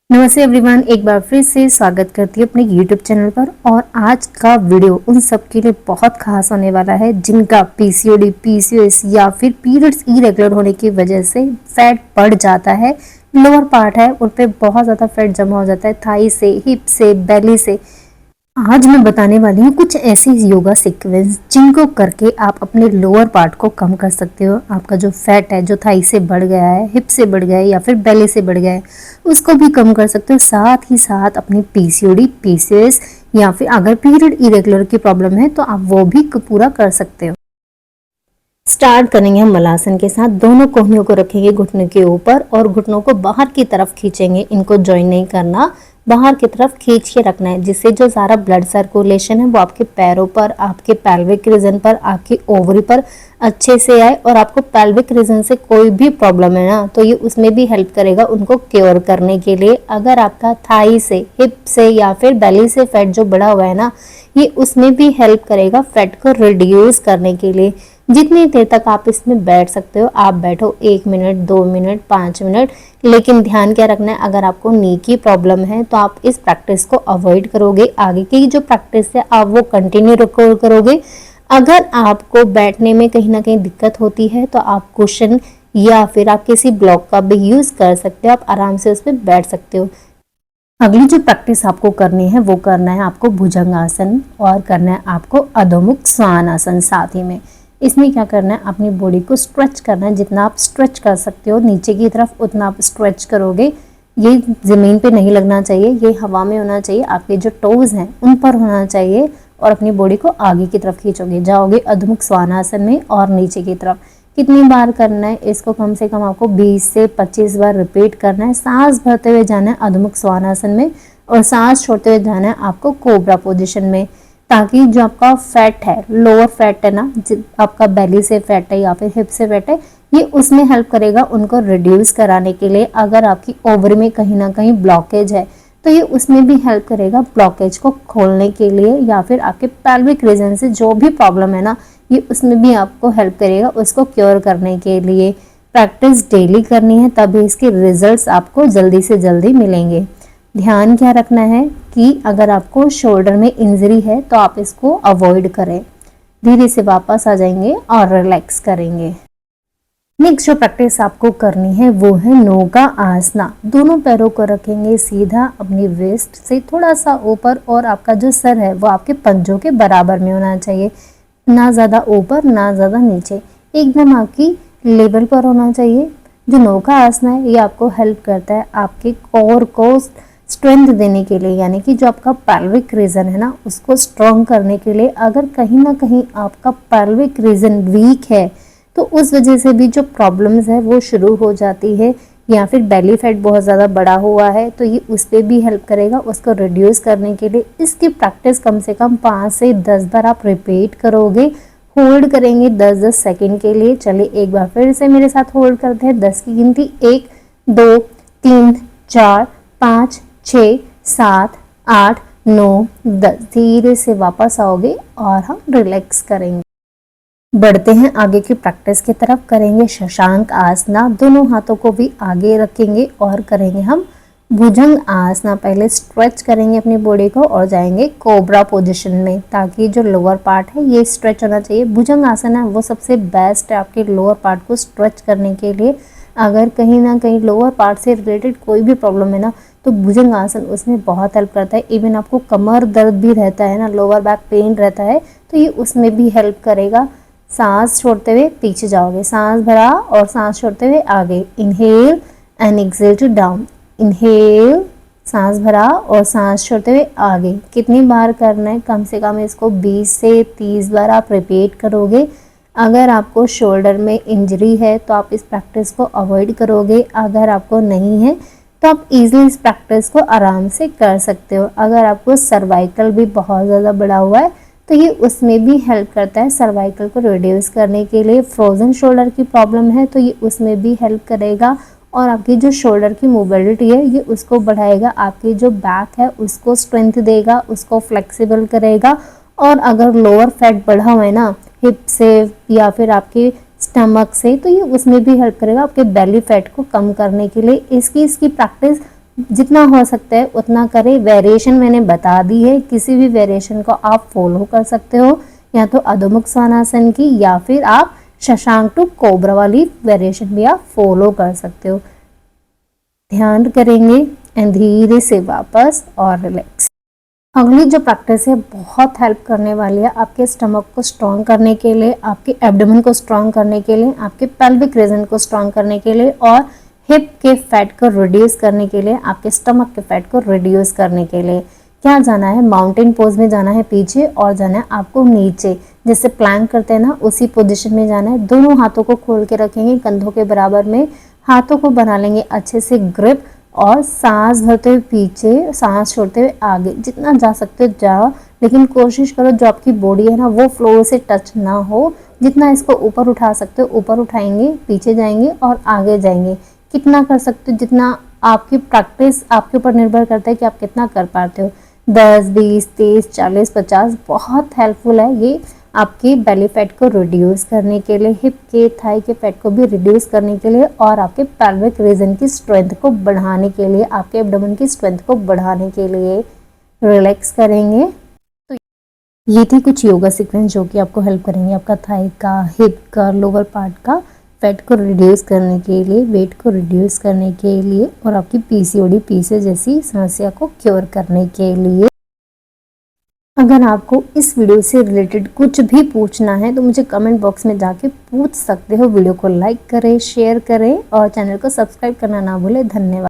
नमस्ते एवरीवन, एक बार फिर से स्वागत करती हूँ अपने YouTube चैनल पर। और आज का वीडियो उन सब के लिए बहुत खास होने वाला है जिनका पीसीओडी, पीसीओएस या फिर पीरियड्स इरेगुलर होने की वजह से फैट बढ़ जाता है। लोअर पार्ट है उन पे बहुत ज़्यादा फैट जमा हो जाता है, थाई से, हिप से, बेली से। आज मैं बताने वाली हूँ कुछ ऐसी योगा सीक्वेंस जिनको करके आप अपने लोअर पार्ट को कम कर सकते हो। आपका जो फैट है, जो थाई से बढ़ गया है, हिप से बढ़ गया है या फिर बेली से बढ़ गया है, उसको भी कम कर सकते हो। साथ ही साथ अपनी पीसीओडी, पीसीओएस या फिर अगर पीरियड इरेगुलर की प्रॉब्लम है तो आप वो भी पूरा कर सकते हो। स्टार्ट करेंगे हम मलासन के साथ। दोनों कोहनियों को रखेंगे घुटने के ऊपर और घुटनों को बाहर की तरफ खींचेंगे। इनको जॉइन नहीं करना, बाहर की तरफ खींच के रखना है, जिससे जो सारा ब्लड सर्कुलेशन है वो आपके पैरों पर, आपके पेल्विक रीजन पर, आपकी ओवरी पर अच्छे से आए। और आपको पेल्विक रीजन से कोई भी प्रॉब्लम है ना, तो ये उसमें भी हेल्प करेगा उनको क्योर करने के लिए। अगर आपका थाई से, हिप से या फिर बेली से फैट जो बढ़ा हुआ है ना, ये उसमें भी हेल्प करेगा फैट को रिड्यूस करने के लिए। जितनी देर तक आप इसमें बैठ सकते हो आप बैठो, 1 मिनट, 2 मिनट, 5 मिनट। लेकिन ध्यान क्या रखना है, अगर आपको नी की प्रॉब्लम है तो आप इस प्रैक्टिस को अवॉइड करोगे। आगे की जो प्रैक्टिस है आप वो कंटिन्यू करोगे। अगर आपको बैठने में कहीं ना कहीं दिक्कत होती है तो आप कुशन या फिर आप किसी ब्लॉक का भी यूज कर सकते हो, आप आराम से उस पर बैठ सकते हो। अगली जो प्रैक्टिस आपको करनी है वो करना है आपको भुजंगासन और करना है आपको अधोमुख स्वानासन साथ ही में। इसमें क्या करना है, अपनी बॉडी को स्ट्रेच करना है। जितना आप स्ट्रेच कर सकते हो नीचे की तरफ उतना आप स्ट्रेच करोगे। ये ज़मीन पे नहीं लगना चाहिए, ये हवा में होना चाहिए। आपके जो टोज हैं उन पर होना चाहिए और अपनी बॉडी को आगे की तरफ खींचोगे, जाओगे अधोमुख स्वानासन में और नीचे की तरफ। कितनी बार करना है इसको, कम से कम आपको 20 से 25 बार रिपीट करना है। सांस भरते हुए जाना है अधोमुख स्वानासन में और सांस छोड़ते हुए जाना है आपको कोबरा पोजीशन में, ताकि जो आपका फैट है, लोअर फैट है ना, आपका बेली से फैट है या फिर हिप से फैट है, ये उसमें हेल्प करेगा उनको रिड्यूस कराने के लिए। अगर आपकी ओवरी में कहीं ना कहीं ब्लॉकेज है तो ये उसमें भी हेल्प करेगा ब्लॉकेज को खोलने के लिए। या फिर आपके पेल्विक रीजन से जो भी प्रॉब्लम है ना, ये उसमें भी आपको हेल्प करेगा उसको क्योर करने के लिए। प्रैक्टिस डेली करनी है, तभी इसके रिजल्ट्स आपको जल्दी से जल्दी मिलेंगे। ध्यान क्या रखना है कि अगर आपको शोल्डर में इंजरी है तो आप इसको अवॉइड करें। धीरे से वापस आ जाएंगे और रिलैक्स करेंगे। नेक्स्ट जो प्रैक्टिस आपको करनी है वो है नोगा आसना। दोनों पैरों को रखेंगे सीधा अपनी वेस्ट से थोड़ा सा ऊपर और आपका जो सर है वो आपके पंजों के बराबर में होना चाहिए, ना ज़्यादा ऊपर ना ज़्यादा नीचे, एकदम आपकी लेवल पर होना चाहिए। जो नोगा आसना है ये आपको हेल्प करता है आपके कोर को स्ट्रेंथ देने के लिए, यानी कि जो आपका पेल्विक रीजन है ना उसको स्ट्रॉन्ग करने के लिए। अगर कहीं ना कहीं आपका पेल्विक रीजन वीक है तो उस वजह से भी जो प्रॉब्लम्स है वो शुरू हो जाती है। या फिर बेली फैट बहुत ज़्यादा बढ़ा हुआ है तो ये उस पर भी हेल्प करेगा उसको रिड्यूस करने के लिए। इसकी प्रैक्टिस कम से कम 5 से 10 बार आप रिपीट करोगे। होल्ड करेंगे 10-10 सेकेंड के लिए। चलिए एक बार फिर से मेरे साथ होल्ड करते हैं। 10 की गिनती, 1, 2, 3, 4, 5, 6, 7, 8, 9, 10। धीरे से वापस आओगे और हम रिलैक्स करेंगे। बढ़ते हैं आगे की प्रैक्टिस की तरफ। करेंगे शशांक आसना। दोनों हाथों को भी आगे रखेंगे और करेंगे हम भुजंग आसना। पहले स्ट्रेच करेंगे अपनी बॉडी को और जाएंगे कोबरा पोजीशन में, ताकि जो लोअर पार्ट है ये स्ट्रेच होना चाहिए। भुजंग आसन है वो सबसे बेस्ट है आपके लोअर पार्ट को स्ट्रेच करने के लिए। अगर कहीं ना कहीं लोअर पार्ट से रिलेटेड कोई भी प्रॉब्लम है ना तो भुजंग आसन उसमें बहुत हेल्प करता है। इवन आपको कमर दर्द भी रहता है ना, लोअर बैक पेन रहता है, तो ये उसमें भी हेल्प करेगा। सांस छोड़ते हुए पीछे जाओगे, सांस भरा और सांस छोड़ते हुए आगे। Inhale and exhale to down. Inhale, सांस भरा और सांस छोड़ते हुए आगे। कितनी बार करना है, कम से कम इसको 20 से 30 बार आप रिपीट करोगे। अगर आपको शोल्डर में इंजरी है तो आप इस प्रैक्टिस को अवॉइड करोगे। अगर आपको नहीं है तो आप इजीली इस प्रैक्टिस को आराम से कर सकते हो। अगर आपको सर्वाइकल भी बहुत ज़्यादा बढ़ा हुआ है तो ये उसमें भी हेल्प करता है सर्वाइकल को रिड्यूस करने के लिए। फ्रोजन शोल्डर की प्रॉब्लम है तो ये उसमें भी हेल्प करेगा और आपकी जो शोल्डर की मोबिलिटी है ये उसको बढ़ाएगा। आपकी जो बैक है उसको स्ट्रेंथ देगा, उसको फ्लेक्सिबल करेगा। और अगर लोअर फैट बढ़ा हुआ है ना हिप से या फिर आपके स्टमक से, तो ये उसमें भी हेल्प करेगा आपके बेली फैट को कम करने के लिए। इसकी प्रैक्टिस जितना हो सकता है उतना करें। वेरिएशन मैंने बता दी है, किसी भी वेरिएशन को आप फॉलो कर सकते हो, या तो अधोमुख स्वानासन की या फिर आप शशांक टू कोबरा वाली वेरिएशन भी आप फॉलो कर सकते हो। ध्यान करेंगे एंड धीरे से वापस और रिलैक्स। अगली जो प्रैक्टिस है बहुत हेल्प करने वाली है आपके स्टमक को स्ट्रॉन्ग करने के लिए, आपके एब्डोमेन को स्ट्रॉन्ग करने के लिए, आपके पेल्विक रीजन को स्ट्रॉन्ग करने के लिए और हिप के फैट को रिड्यूस करने के लिए, आपके स्टमक के फैट को रिड्यूस करने के लिए। क्या जाना है, माउंटेन पोज में जाना है पीछे और जाना है आपको नीचे, जैसे प्लैंक करते हैं ना उसी पोजीशन में जाना है। दोनों हाथों को खोल के रखेंगे कंधों के बराबर में, हाथों को बना लेंगे अच्छे से ग्रिप और सांस भरते हुए पीछे, सांस छोड़ते हुए आगे, जितना जा सकते हो जाओ, लेकिन कोशिश करो जो आपकी बॉडी है ना वो फ्लोर से टच ना हो। जितना इसको ऊपर उठा सकते हो ऊपर उठाएंगे, पीछे जाएंगे और आगे जाएंगे। कितना कर सकते हो, जितना आपकी प्रैक्टिस आपके ऊपर निर्भर करता है कि आप कितना कर पाते हो। 10, 20, 30, 40, 50 बहुत हेल्पफुल है ये आपके बेली फैट को रिड्यूस करने के लिए, हिप के थाई के फैट को भी रिड्यूस करने के लिए और आपके पेल्विक रीजन की स्ट्रेंथ को बढ़ाने के लिए, आपके एब्डोमेन की स्ट्रेंथ को बढ़ाने के लिए। रिलैक्स करेंगे। तो ये थी कुछ योगा सीक्वेंस जो कि आपको हेल्प करेंगे आपका थाई का, हिप का, लोअर पार्ट का फैट को रिड्यूस करने के लिए, वेट को रिड्यूस करने के लिए और आपकी पीसीओडी पीसीओएस जैसी समस्या को क्योर करने के लिए। अगर आपको इस वीडियो से रिलेटेड कुछ भी पूछना है तो मुझे कमेंट बॉक्स में जाके पूछ सकते हो। वीडियो को लाइक करें, शेयर करें और चैनल को सब्सक्राइब करना ना भूलें। धन्यवाद।